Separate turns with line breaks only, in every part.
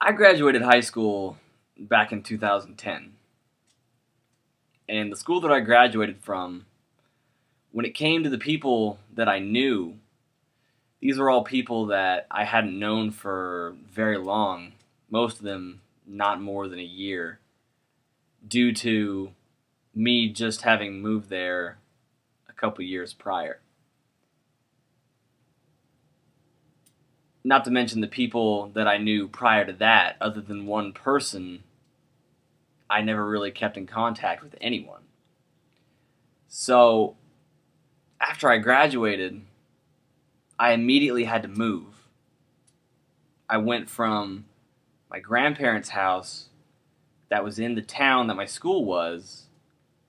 I graduated high school back in 2010. And the school that I graduated from, when it came to the people that I knew, these were all people that I hadn't known for very long, most of them not more than a year, due to me just having moved there a couple years prior. Not to mention the people that I knew prior to that, other than one person, I never really kept in contact with anyone. So, after I graduated, I immediately had to move. I went from my grandparents' house that was in the town that my school was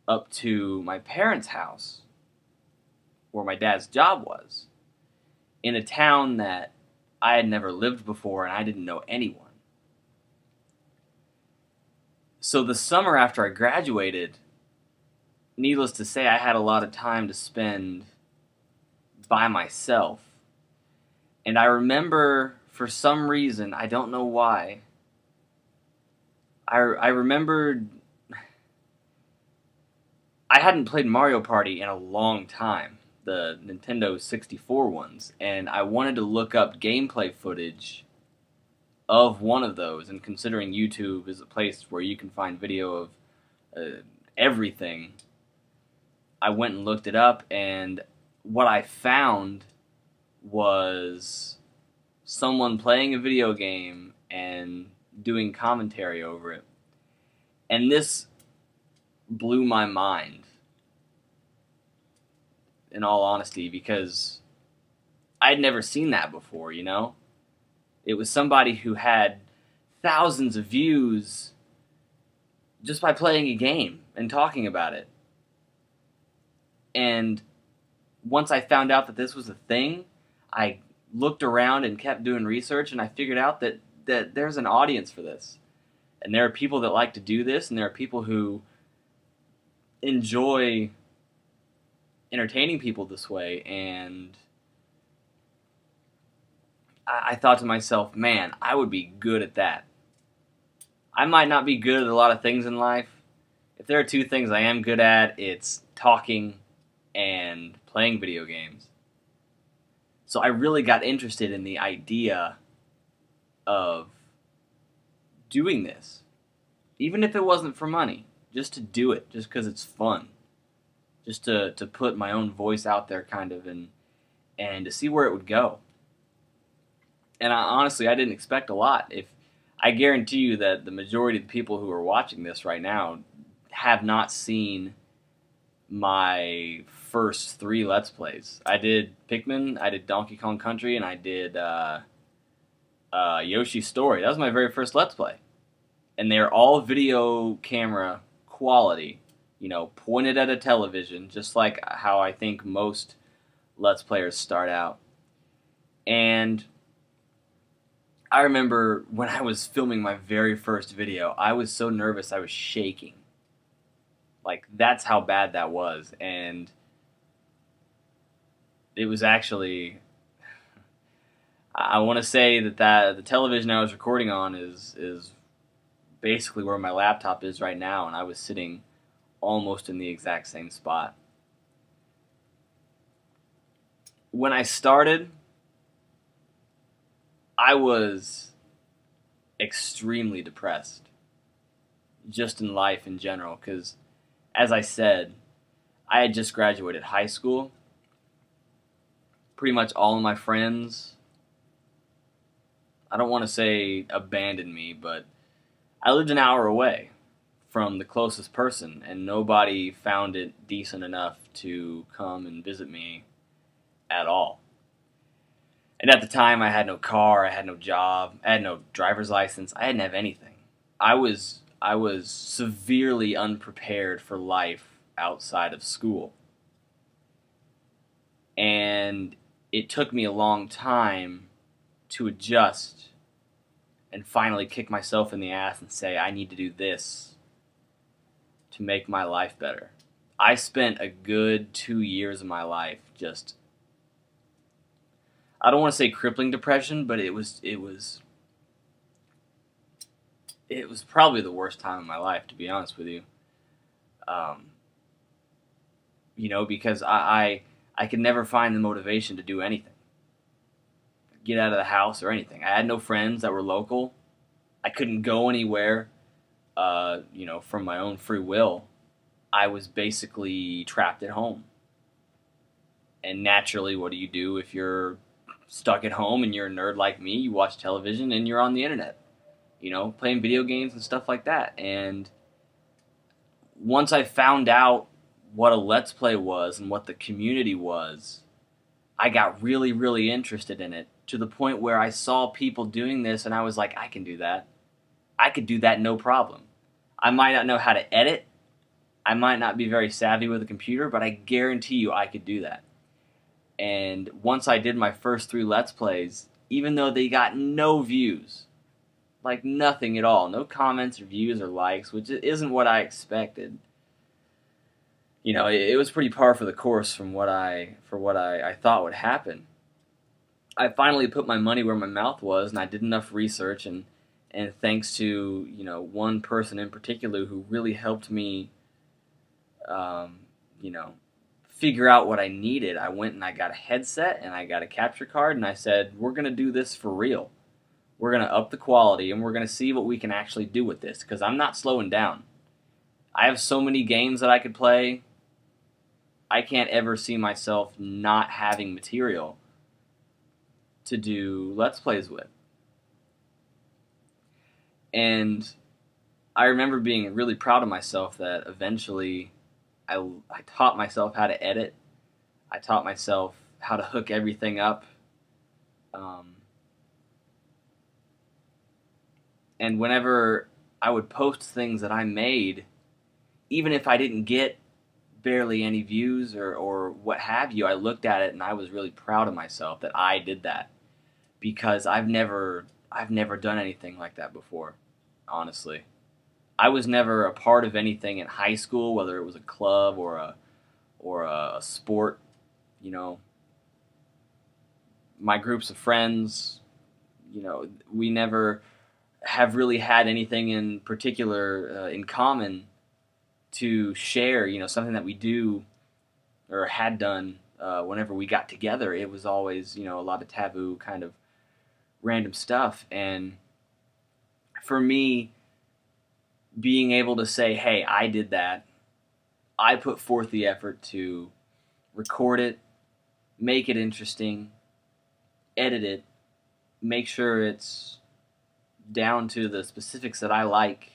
up to my parents' house where my dad's job was, in a town that I had never lived before and I didn't know anyone. So the summer after I graduated, needless to say, I had a lot of time to spend by myself. And I remember, for some reason, I don't know why, I remembered I hadn't played Mario Party in a long time, the Nintendo 64 ones, and I wanted to look up gameplay footage of one of those, and considering YouTube is a place where you can find video of everything, I went and looked it up, and what I found was someone playing a video game and doing commentary over it. And this blew my mind, in all honesty, because I'd never seen that before, you know? It was somebody who had thousands of views just by playing a game and talking about it. And once I found out that this was a thing, I looked around and kept doing research, and I figured out that there's an audience for this. And there are people that like to do this, and there are people who enjoy entertaining people this way. And I thought to myself, man, I would be good at that. I might not be good at a lot of things in life. If there are two things I am good at, it's talking and playing video games. So I really got interested in the idea of doing this, even if it wasn't for money, just to do it, just because it's fun, just to put my own voice out there, kind of, and to see where it would go. And honestly, I didn't expect a lot. If I guarantee you that the majority of the people who are watching this right now have not seen my first 3 Let's Plays. I did Pikmin, I did Donkey Kong Country, and I did Yoshi's Story. That was my very first Let's Play. And they're all video camera quality, you know, pointed at a television, just like how I think most Let's Players start out. And I remember when I was filming my very first video, I was so nervous I was shaking. Like, that's how bad that was. And it was actually, I want to say that the television I was recording on is basically where my laptop is right now, and I was sitting almost in the exact same spot. When I started, I was extremely depressed, just in life in general, because, as I said, I had just graduated high school. Pretty much all of my friends, I don't want to say abandoned me, but I lived an hour away from the closest person, and nobody found it decent enough to come and visit me at all. And at the time, I had no car, I had no job, I had no driver's license, I didn't have anything. I was severely unprepared for life outside of school. And it took me a long time to adjust and finally kick myself in the ass and say, I need to do this to make my life better. I spent a good 2 years of my life just, I don't want to say crippling depression, but it was it was probably the worst time of my life, to be honest with you. Um, because I could never find the motivation to do anything, get out of the house or anything. I had no friends that were local. I couldn't go anywhere, from my own free will. I was basically trapped at home. And naturally, what do you do if you're stuck at home and you're a nerd like me? You watch television and you're on the internet, playing video games and stuff like that. And once I found out what a Let's Play was and what the community was, I got really, really interested in it to the point where I saw people doing this and I was like, I can do that. I could do that no problem. I might not know how to edit. I might not be very savvy with a computer, but I guarantee you I could do that. And once I did my first 3 Let's Plays, even though they got no views, like nothing at all, no comments or views or likes, which isn't what I expected. It was pretty par for the course for what I thought would happen. I finally put my money where my mouth was, and I did enough research, and thanks to one person in particular who really helped me, figure out what I needed. I went and I got a headset and I got a capture card, and I said, we're gonna do this for real. We're gonna up the quality, and we're gonna see what we can actually do with this, because I'm not slowing down. I have so many games that I could play. I can't ever see myself not having material to do Let's Plays with. And I remember being really proud of myself that eventually I taught myself how to edit. I taught myself how to hook everything up. And whenever I would post things that I made, even if I didn't get barely any views or what have you, I looked at it and I was really proud of myself that I did that, because I've never done anything like that before, honestly. I was never a part of anything in high school, whether it was a club or a sport. My groups of friends, we never have really had anything in particular in common to share, something that we do or had done whenever we got together. It was always, a lot of taboo kind of random stuff. And for me, being able to say, hey, I did that, I put forth the effort to record it, make it interesting, edit it, make sure it's down to the specifics that I like,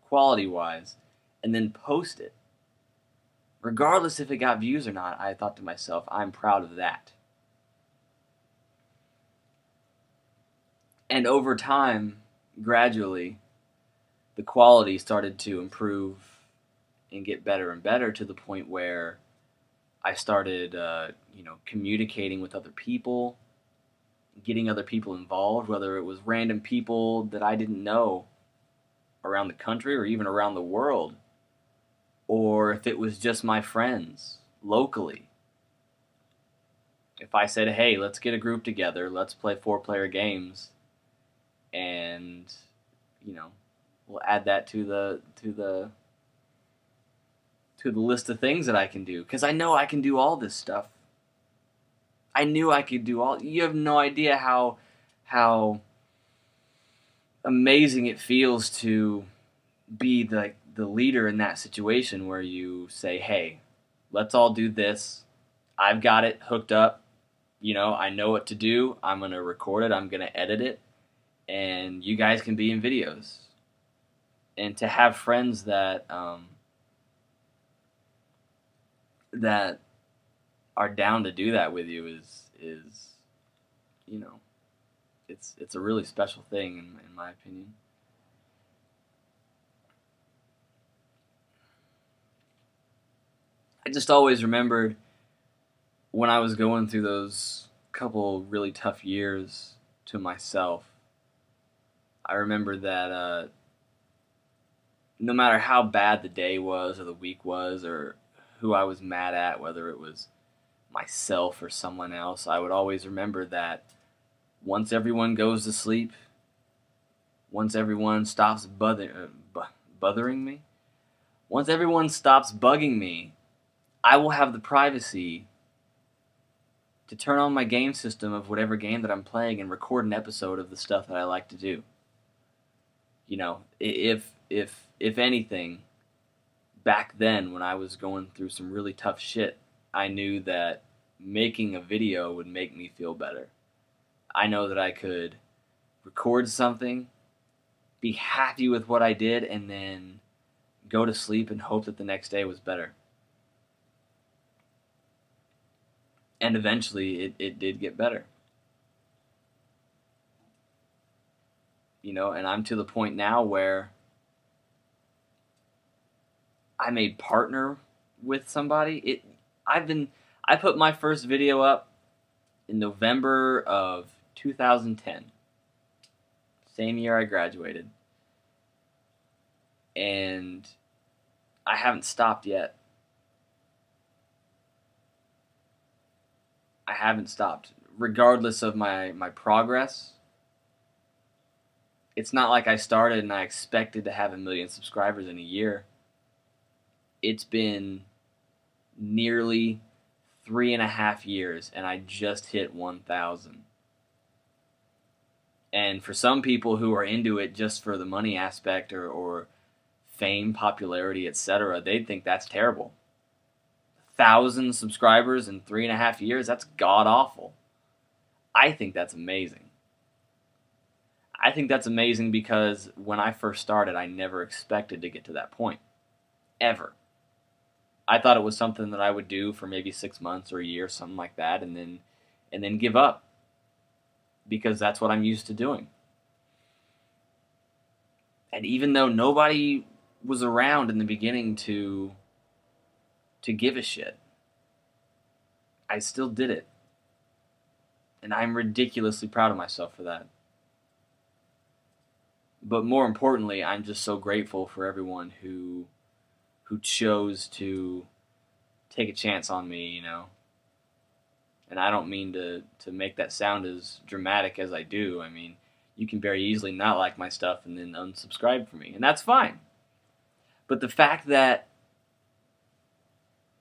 quality-wise, and then post it. Regardless if it got views or not, I thought to myself, I'm proud of that. And over time, gradually, the quality started to improve and get better and better, to the point where I started, communicating with other people, getting other people involved, whether it was random people that I didn't know around the country or even around the world, or if it was just my friends locally. If I said, hey, let's get a group together, let's play 4-player games, and we'll add that to the list of things that I can do, because I know I can do all this stuff. I knew I could do all. You have no idea how amazing it feels to be the leader in that situation, where you say, hey, let's all do this. I've got it hooked up. I know what to do. I'm going to record it. I'm going to edit it. And you guys can be in videos. And to have friends that that are down to do that with you is it's a really special thing in my opinion. I just always remembered when I was going through those couple really tough years to myself, I remember that no matter how bad the day was or the week was or who I was mad at, whether it was myself or someone else, I would always remember that once everyone goes to sleep, once everyone stops bothering me, once everyone stops bugging me, I will have the privacy to turn on my game system of whatever game that I'm playing and record an episode of the stuff that I like to do. You know, if anything, back then when I was going through some really tough shit, I knew that making a video would make me feel better. I know that I could record something, be happy with what I did, and then go to sleep and hope that the next day was better. And eventually it did get better. You know, and I'm to the point now where I made partner with somebody. I put my first video up in November of 2010. Same year I graduated. And I haven't stopped yet. I haven't stopped. Regardless of my progress, it's not like I started and I expected to have 1 million subscribers in a year. It's been nearly 3.5 years and I just hit 1,000. And for some people who are into it just for the money aspect or fame, popularity, etc., they'd think that's terrible. 1,000 subscribers in 3.5 years, that's god-awful. I think that's amazing. I think that's amazing because when I first started, I never expected to get to that point. Ever. I thought it was something that I would do for maybe 6 months or a year, something like that, and then give up. Because that's what I'm used to doing. And even though nobody was around in the beginning to give a shit, I still did it. And I'm ridiculously proud of myself for that. But more importantly, I'm just so grateful for everyone who chose to take a chance on me, you know. And I don't mean to make that sound as dramatic as I do. I mean, you can very easily not like my stuff and then unsubscribe from me, and that's fine. But the fact that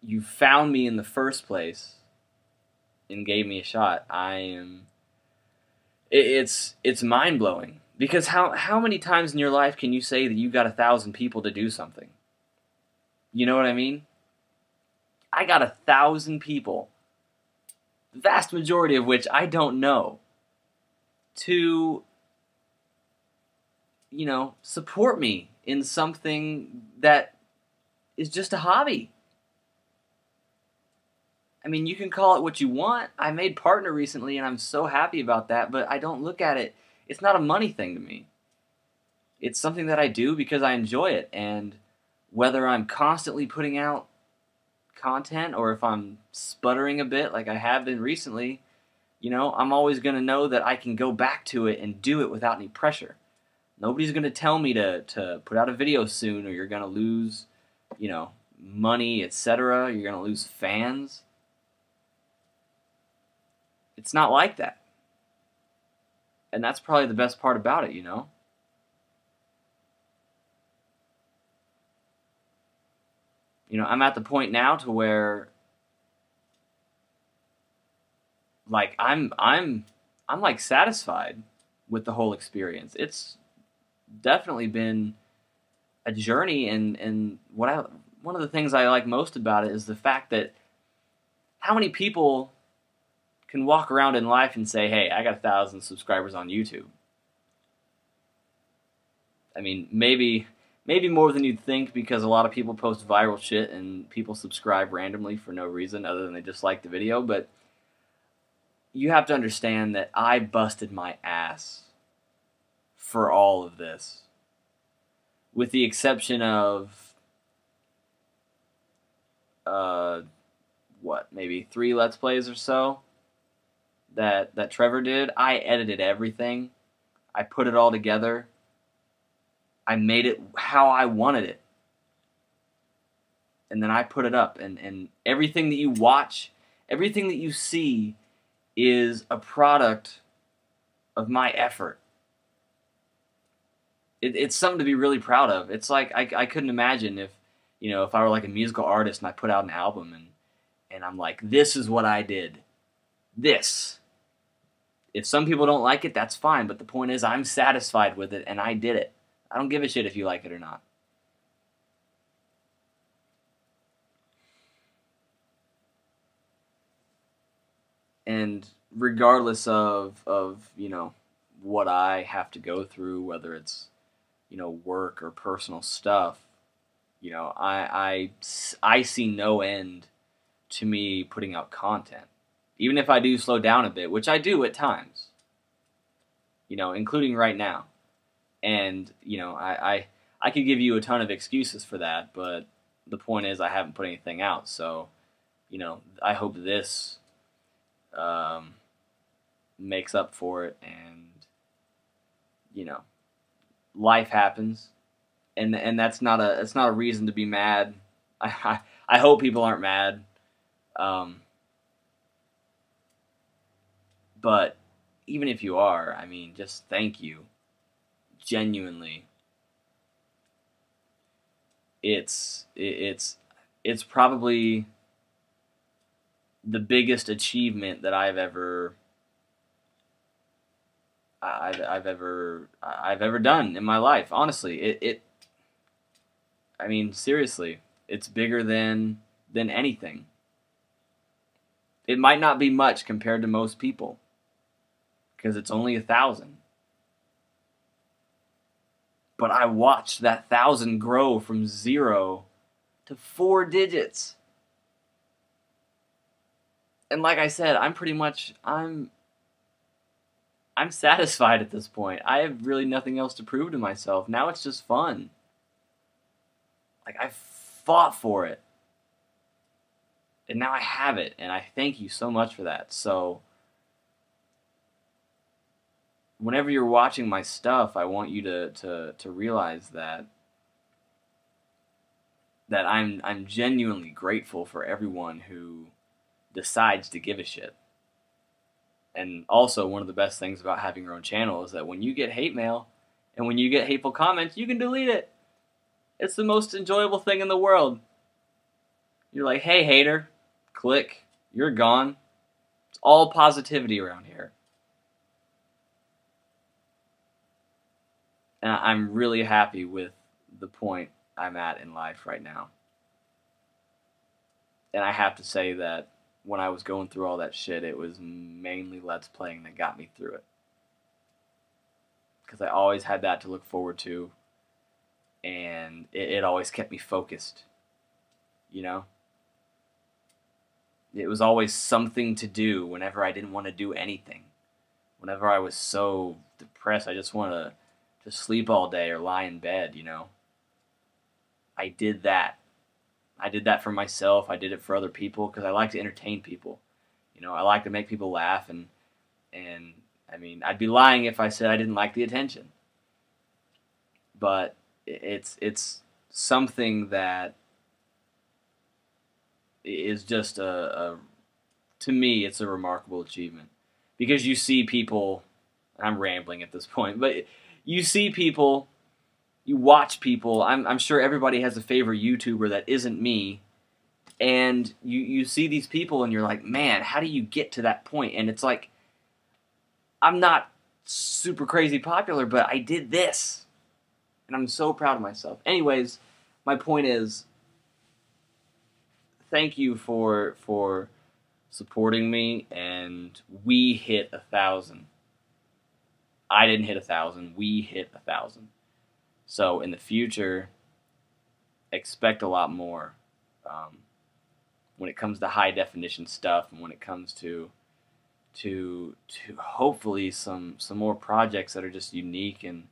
you found me in the first place and gave me a shot, it's mind-blowing. Because how many times in your life can you say that you got 1,000 people to do something? You know what I mean? I got 1,000 people, the vast majority of which I don't know, to, you know, support me in something that is just a hobby. I mean, you can call it what you want. I made partner recently, and I'm so happy about that, but I don't look at it. It's not a money thing to me. It's something that I do because I enjoy it, and whether I'm constantly putting out content or if I'm sputtering a bit like I have been recently, you know, I'm always going to know that I can go back to it and do it without any pressure. Nobody's going to tell me to put out a video soon or you're going to lose, you know, money, etc. You're going to lose fans. It's not like that. And that's probably the best part about it, you know? You know, I'm at the point now to where, like, I'm like satisfied with the whole experience. It's definitely been a journey, and one of the things I like most about it is the fact that how many people can walk around in life and say, hey, I got 1,000 subscribers on YouTube. I mean, maybe more than you'd think, because a lot of people post viral shit and people subscribe randomly for no reason other than they just like the video, but you have to understand that I busted my ass for all of this. With the exception of, maybe 3 Let's Plays or so that Trevor did. I edited everything. I put it all together. I made it how I wanted it. And then I put it up. And everything that you watch, everything that you see is a product of my effort. it's something to be really proud of. It's like I couldn't imagine if, if I were like a musical artist and I put out an album and I'm like, this is what I did. This. If some people don't like it, that's fine. But the point is, I'm satisfied with it and I did it. I don't give a shit if you like it or not. And regardless of what I have to go through, whether it's work or personal stuff, I see no end to me putting out content, even if I do slow down a bit, which I do at times, including right now. And I could give you a ton of excuses for that, but the point is I haven't put anything out, so I hope this makes up for it, and life happens, and that's not a reason to be mad. I hope people aren't mad, but even if you are, I mean, just thank you, genuinely. It's probably the biggest achievement that I've ever done in my life. Honestly, I mean, seriously, it's bigger than anything. It might not be much compared to most people, because it's only 1,000. But I watched that 1,000 grow from 0 to 4 digits. And like I said, I'm satisfied at this point. I have really nothing else to prove to myself. Now it's just fun. Like, I fought for it. And now I have it, and I thank you so much for that. So whenever you're watching my stuff, I want you to realize that I'm genuinely grateful for everyone who decides to give a shit. And also, one of the best things about having your own channel is that when you get hate mail and when you get hateful comments, you can delete it. It's the most enjoyable thing in the world. You're like, hey, hater, click, you're gone. It's all positivity around here. And I'm really happy with the point I'm at in life right now. And I have to say that when I was going through all that shit, it was mainly Let's Playing that got me through it. Because I always had that to look forward to, and it always kept me focused. It was always something to do whenever I didn't want to do anything. Whenever I was so depressed, I just wanted to sleep all day or lie in bed, I did that. I did that for myself. I did it for other people because I like to entertain people. I like to make people laugh, and I mean, I'd be lying if I said I didn't like the attention. But it's something that is just to me, it's a remarkable achievement, because you see people. I'm rambling at this point, but you see people. You watch people. I'm sure everybody has a favorite YouTuber that isn't me, and you see these people and you're like, man, how do you get to that point? And it's like, I'm not super crazy popular, but I did this, and I'm so proud of myself. Anyways, my point is, thank you for supporting me, and we hit 1,000. I didn't hit 1,000. We hit 1,000. So in the future, expect a lot more when it comes to high definition stuff, and when it comes to hopefully some more projects that are just unique and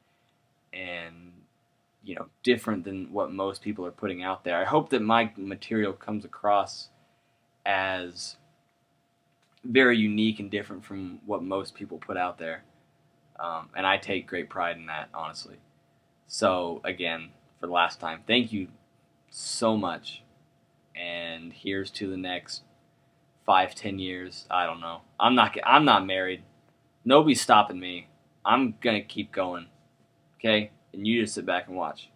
different than what most people are putting out there. I hope that my material comes across as very unique and different from what most people put out there, and I take great pride in that, honestly. So, again, for the last time, thank you so much, and here's to the next 5-10 years. I don't know. I'm not married. Nobody's stopping me. I'm gonna keep going. okay? And you just sit back and watch.